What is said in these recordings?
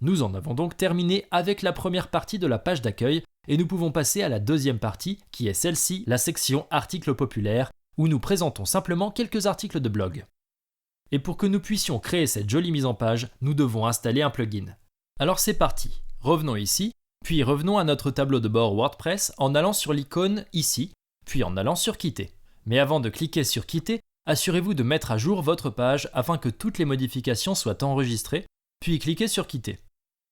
Nous en avons donc terminé avec la première partie de la page d'accueil et nous pouvons passer à la deuxième partie qui est celle-ci, la section articles populaires, où nous présentons simplement quelques articles de blog. Et pour que nous puissions créer cette jolie mise en page, nous devons installer un plugin. Alors c'est parti, revenons ici, puis revenons à notre tableau de bord WordPress en allant sur l'icône ici, puis en allant sur Quitter. Mais avant de cliquer sur Quitter, assurez-vous de mettre à jour votre page afin que toutes les modifications soient enregistrées, puis cliquez sur Quitter.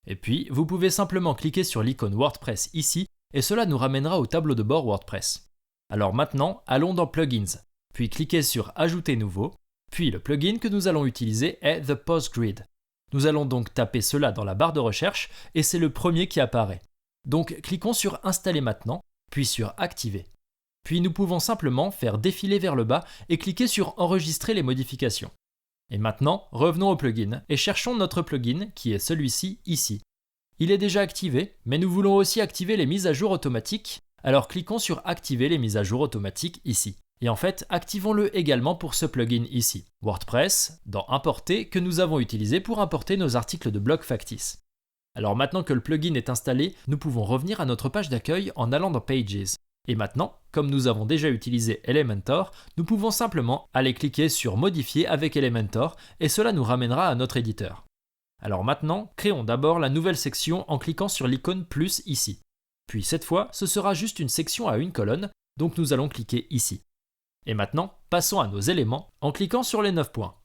Et puis, vous pouvez simplement cliquer sur l'icône WordPress ici, et cela nous ramènera au tableau de bord WordPress. Alors maintenant, allons dans Plugins, puis cliquez sur Ajouter nouveau, puis le plugin que nous allons utiliser est The Post Grid. Nous allons donc taper cela dans la barre de recherche, et c'est le premier qui apparaît. Donc cliquons sur Installer maintenant, puis sur Activer. Puis nous pouvons simplement faire défiler vers le bas et cliquer sur Enregistrer les modifications. Et maintenant, revenons au plugin et cherchons notre plugin qui est celui-ci ici. Il est déjà activé, mais nous voulons aussi activer les mises à jour automatiques, alors cliquons sur Activer les mises à jour automatiques ici. Et en fait, activons-le également pour ce plugin ici, WordPress, dans Importer, que nous avons utilisé pour importer nos articles de blog factice. Alors maintenant que le plugin est installé, nous pouvons revenir à notre page d'accueil en allant dans Pages. Et maintenant, comme nous avons déjà utilisé Elementor, nous pouvons simplement aller cliquer sur Modifier avec Elementor et cela nous ramènera à notre éditeur. Alors maintenant, créons d'abord la nouvelle section en cliquant sur l'icône plus ici. Puis cette fois, ce sera juste une section à une colonne, donc nous allons cliquer ici. Et maintenant, passons à nos éléments en cliquant sur les 9 points.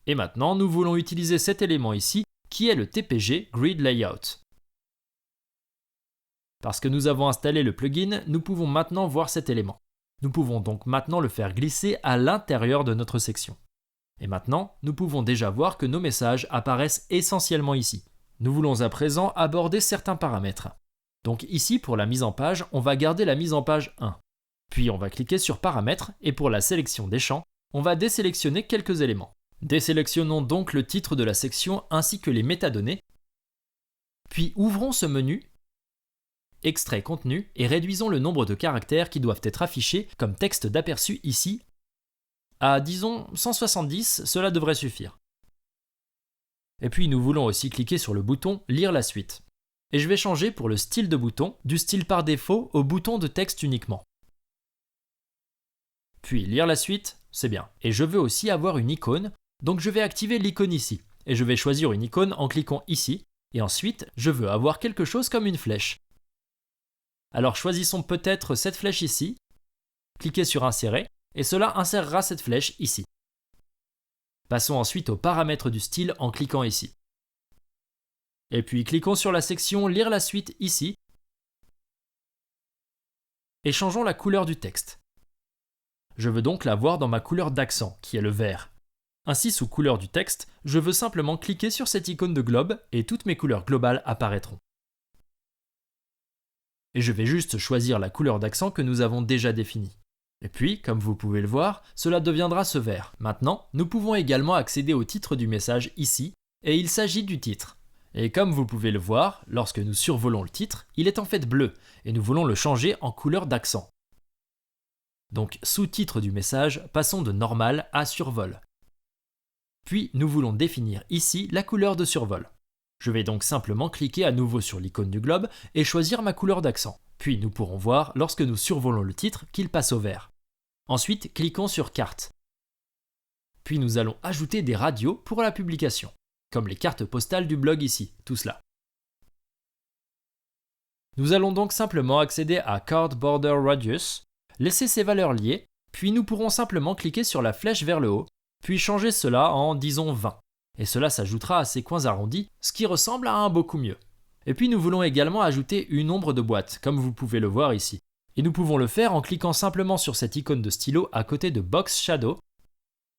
Et maintenant, nous voulons utiliser cet élément ici qui est le TPG Grid Layout. Parce que nous avons installé le plugin, nous pouvons maintenant voir cet élément. Nous pouvons donc maintenant le faire glisser à l'intérieur de notre section. Et maintenant, nous pouvons déjà voir que nos messages apparaissent essentiellement ici. Nous voulons à présent aborder certains paramètres. Donc ici, pour la mise en page, on va garder la mise en page 1. Puis on va cliquer sur Paramètres et pour la sélection des champs, on va désélectionner quelques éléments. Désélectionnons donc le titre de la section ainsi que les métadonnées. Puis ouvrons ce menu Extrait contenu et réduisons le nombre de caractères qui doivent être affichés comme texte d'aperçu ici à disons 170, cela devrait suffire. Et puis nous voulons aussi cliquer sur le bouton Lire la suite. Et je vais changer pour le style de bouton du style par défaut au bouton de texte uniquement. Puis lire la suite, c'est bien. Et je veux aussi avoir une icône, donc je vais activer l'icône ici. Et je vais choisir une icône en cliquant ici. Et ensuite, je veux avoir quelque chose comme une flèche. Alors choisissons peut-être cette flèche ici, cliquez sur Insérer, et cela insérera cette flèche ici. Passons ensuite aux paramètres du style en cliquant ici. Et puis cliquons sur la section Lire la suite ici, et changeons la couleur du texte. Je veux donc la voir dans ma couleur d'accent, qui est le vert. Ainsi, sous couleur du texte, je veux simplement cliquer sur cette icône de globe, et toutes mes couleurs globales apparaîtront. Et je vais juste choisir la couleur d'accent que nous avons déjà définie. Et puis, comme vous pouvez le voir, cela deviendra ce vert. Maintenant, nous pouvons également accéder au titre du message ici, et il s'agit du titre. Et comme vous pouvez le voir, lorsque nous survolons le titre, il est en fait bleu, et nous voulons le changer en couleur d'accent. Donc, sous-titre du message, passons de normal à survol. Puis, nous voulons définir ici la couleur de survol. Je vais donc simplement cliquer à nouveau sur l'icône du globe et choisir ma couleur d'accent. Puis nous pourrons voir, lorsque nous survolons le titre, qu'il passe au vert. Ensuite, cliquons sur Carte. Puis nous allons ajouter des radios pour la publication, comme les cartes postales du blog ici, tout cela. Nous allons donc simplement accéder à Card Border Radius, laisser ces valeurs liées, puis nous pourrons simplement cliquer sur la flèche vers le haut, puis changer cela en, disons, 20. Et cela s'ajoutera à ces coins arrondis, ce qui ressemble à un beaucoup mieux. Et puis nous voulons également ajouter une ombre de boîte, comme vous pouvez le voir ici. Et nous pouvons le faire en cliquant simplement sur cette icône de stylo à côté de Box Shadow.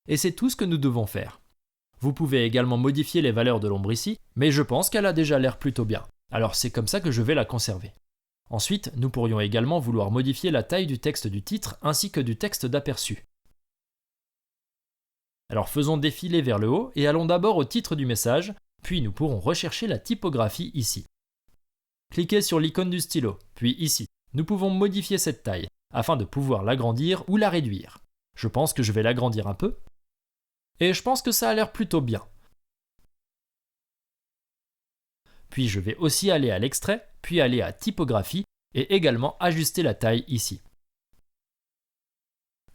Et c'est tout ce que nous devons faire. Vous pouvez également modifier les valeurs de l'ombre ici, mais je pense qu'elle a déjà l'air plutôt bien. Alors c'est comme ça que je vais la conserver. Ensuite, nous pourrions également vouloir modifier la taille du texte du titre ainsi que du texte d'aperçu. Alors faisons défiler vers le haut et allons d'abord au titre du message, puis nous pourrons rechercher la typographie ici. Cliquez sur l'icône du stylo, puis ici. Nous pouvons modifier cette taille, afin de pouvoir l'agrandir ou la réduire. Je pense que je vais l'agrandir un peu. Et je pense que ça a l'air plutôt bien. Puis je vais aussi aller à l'extrait, puis aller à typographie et également ajuster la taille ici.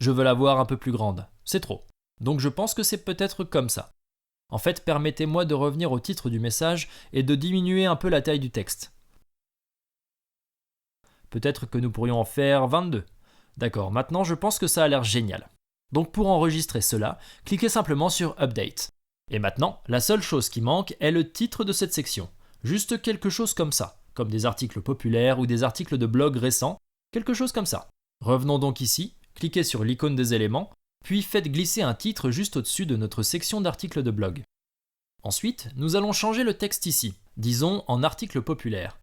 Je veux la voir un peu plus grande, c'est trop. Donc je pense que c'est peut-être comme ça. En fait, permettez-moi de revenir au titre du message et de diminuer un peu la taille du texte. Peut-être que nous pourrions en faire 22. D'accord, maintenant je pense que ça a l'air génial. Donc pour enregistrer cela, cliquez simplement sur Update. Et maintenant, la seule chose qui manque est le titre de cette section. Juste quelque chose comme ça, comme des articles populaires ou des articles de blog récents, quelque chose comme ça. Revenons donc ici, cliquez sur l'icône des éléments, puis faites glisser un titre juste au-dessus de notre section d'articles de blog. Ensuite, nous allons changer le texte ici, disons en article populaire.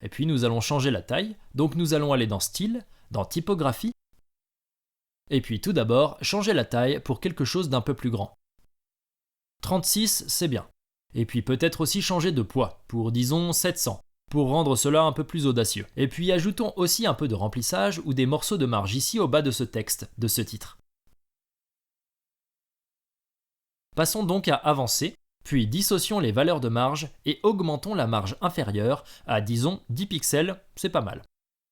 Et puis nous allons changer la taille, donc nous allons aller dans Style, dans Typographie, et puis tout d'abord changer la taille pour quelque chose d'un peu plus grand. 36, c'est bien. Et puis peut-être aussi changer de poids, pour disons 700, pour rendre cela un peu plus audacieux. Et puis ajoutons aussi un peu de remplissage ou des morceaux de marge ici au bas de ce texte, de ce titre. Passons donc à Avancer, puis dissocions les valeurs de marge et augmentons la marge inférieure à disons 10 pixels, c'est pas mal.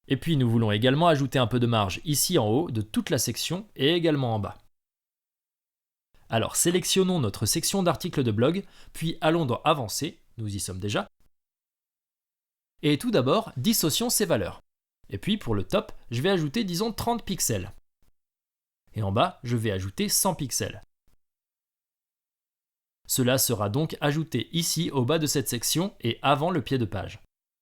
Et puis nous voulons également ajouter un peu de marge ici en haut de toute la section et également en bas. Alors sélectionnons notre section d'articles de blog, puis allons dans Avancer, nous y sommes déjà. Et tout d'abord, dissocions ces valeurs. Et puis pour le top, je vais ajouter disons 30 pixels. Et en bas, je vais ajouter 100 pixels. Cela sera donc ajouté ici au bas de cette section et avant le pied de page.